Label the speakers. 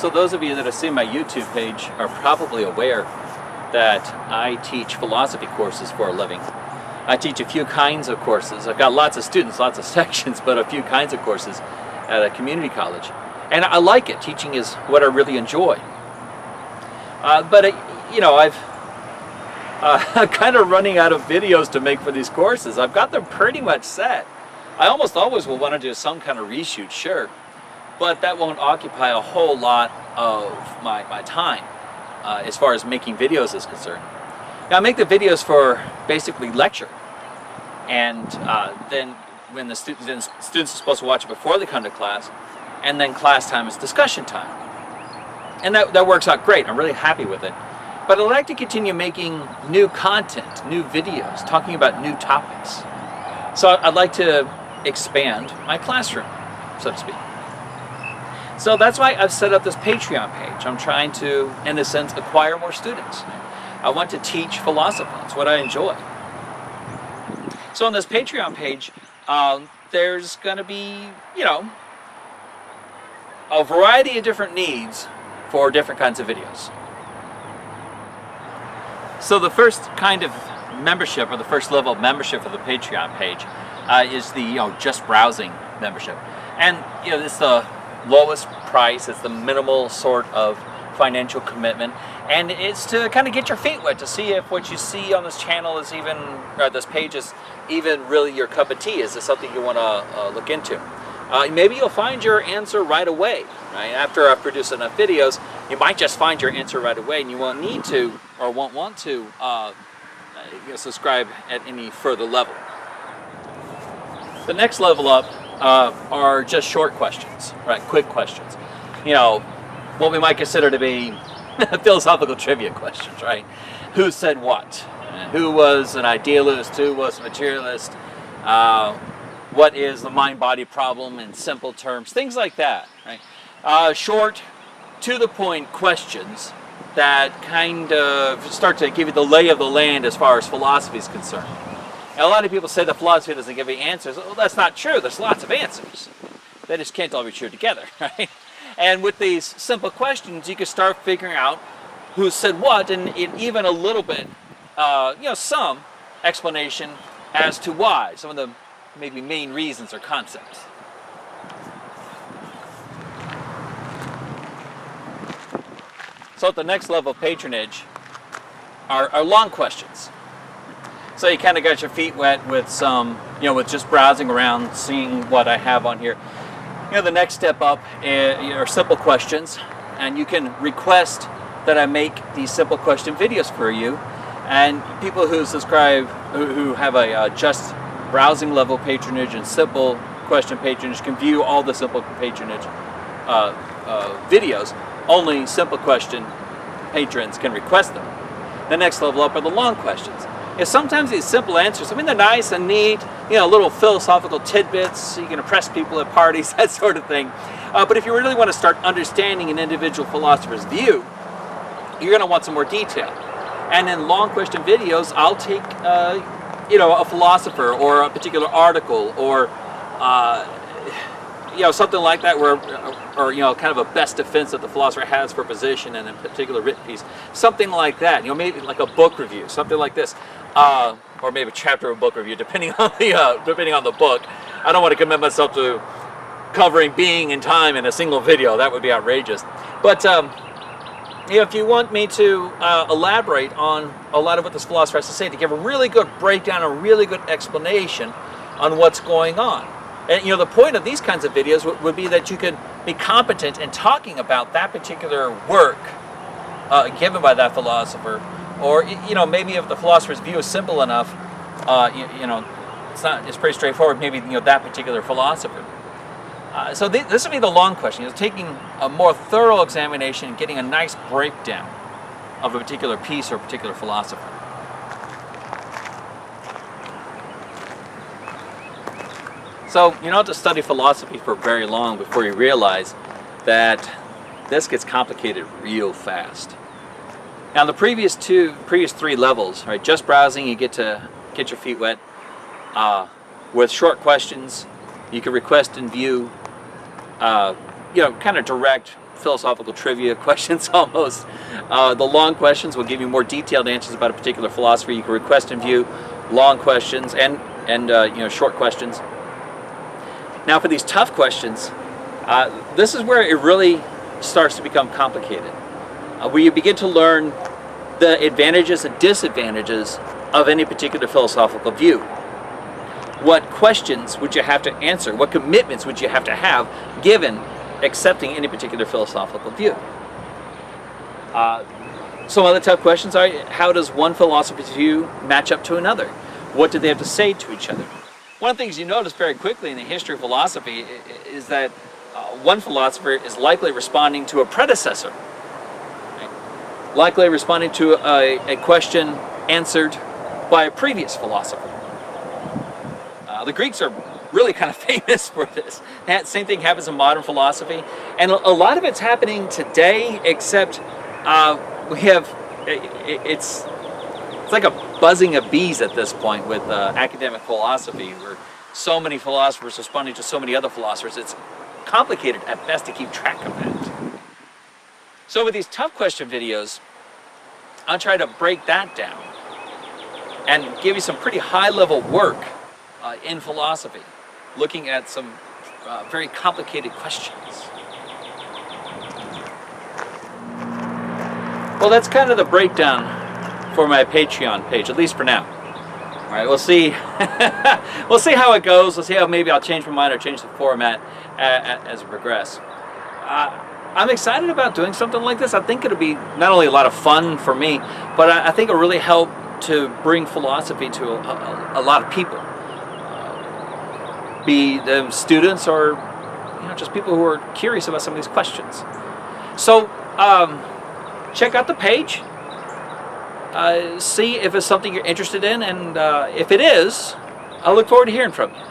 Speaker 1: So those of you that have seen my YouTube page are probably aware that I teach philosophy courses for a living. I teach a few kinds of courses. I've got lots of students, lots of sections, but a few kinds of courses at a community college. And I like it. Teaching is what I really enjoy. I'm kind of running out of videos to make for these courses. I've got them pretty much set. I almost always will want to do some kind of reshoot, sure, but that won't occupy a whole lot of my time as far as making videos is concerned. Now, I make the videos for basically lecture, and then when the students are supposed to watch it before they come to class, and then class time is discussion time. And that works out great. I'm really happy with it. But I'd like to continue making new content, new videos, talking about new topics. So I'd like to expand my classroom, so to speak. So that's why I've set up this Patreon page. I'm trying to, in a sense, acquire more students. I want to teach philosophy. It's what I enjoy. So on this Patreon page, there's going to be, a variety of different needs for different kinds of videos. So the first kind of membership, or the first level of membership for the Patreon page, is the just browsing membership, and it's the lowest price. It's the minimal sort of financial commitment, and it's to kind of get your feet wet, to see if what you see on this channel is even, or this page is even really your cup of tea. Is this something you want to look into? Maybe you'll find your answer right away. Right after I produce enough videos, you might just find your answer right away, and you won't need to or won't want to subscribe at any further level. The next level up are just short questions, right? Quick questions. What we might consider to be philosophical trivia questions, right? Who said what? Who was an idealist? Who was a materialist? What is the mind-body problem in simple terms? Things like that, right? Short, to-the-point questions that kind of start to give you the lay of the land as far as philosophy is concerned. And a lot of people say that philosophy doesn't give you answers. Well, that's not true. There's lots of answers. They just can't all be true together, right? And with these simple questions, you can start figuring out who said what, and even a little bit, some explanation as to why, some of the maybe main reasons or concepts. So at the next level of patronage are long questions. So you kind of got your feet wet with some, with just browsing around, seeing what I have on here. The next step up are simple questions, and you can request that I make these simple question videos for you. And people who subscribe, who have a just browsing level patronage and simple question patronage, can view all the simple patronage videos. Only simple question patrons can request them. The next level up are the long questions. Sometimes these simple answers, they're nice and neat, little philosophical tidbits, so you can impress people at parties, that sort of thing. But if you really want to start understanding an individual philosopher's view, you're going to want some more detail. And in long question videos, I'll take, a philosopher or a particular article or, something like that, or kind of a best defense that the philosopher has for position in a particular written piece. Something like that, maybe like a book review, something like this. Or maybe a chapter of a book review, depending on the book. I don't want to commit myself to covering being and time in a single video. That would be outrageous. But if you want me to elaborate on a lot of what this philosopher has to say, to give a really good breakdown, a really good explanation on what's going on. And the point of these kinds of videos would be that you could be competent in talking about that particular work given by that philosopher. Or maybe if the philosopher's view is simple enough, it's pretty straightforward. Maybe that particular philosopher. So this would be the long question: taking a more thorough examination and getting a nice breakdown of a particular piece or a particular philosopher. So you don't have to study philosophy for very long before you realize that this gets complicated real fast. Now the previous three levels, right? Just browsing, you get to get your feet wet. With short questions, you can request and view, kind of direct philosophical trivia questions almost. The long questions will give you more detailed answers about a particular philosophy. You can request and view long questions and short questions. Now for these tough questions, this is where it really starts to become complicated, where you begin to learn the advantages and disadvantages of any particular philosophical view. What questions would you have to answer? What commitments would you have to have given accepting any particular philosophical view? Some other tough questions are, how does one philosophy's view match up to another? What do they have to say to each other? One of the things you notice very quickly in the history of philosophy is that one philosopher is likely responding to a predecessor, right? Likely responding to a question answered by a previous philosopher. The Greeks are really kind of famous for this. That same thing happens in modern philosophy, and a lot of it's happening today, except we have it's like a buzzing of bees at this point with academic philosophy, where so many philosophers responding to so many other philosophers. It's complicated at best to keep track of that. So with these tough question videos, I'll try to break that down and give you some pretty high-level work in philosophy, looking at some very complicated questions. Well, that's kind of the breakdown for my Patreon page, at least for now. All right, we'll see. We'll see how it goes. We'll see how maybe I'll change my mind or change the format as we progress. I'm excited about doing something like this. I think it'll be not only a lot of fun for me, but I think it'll really help to bring philosophy to a lot of people. Be them students or just people who are curious about some of these questions. So check out the page, see if it's something you're interested in, and if it is, I look forward to hearing from you.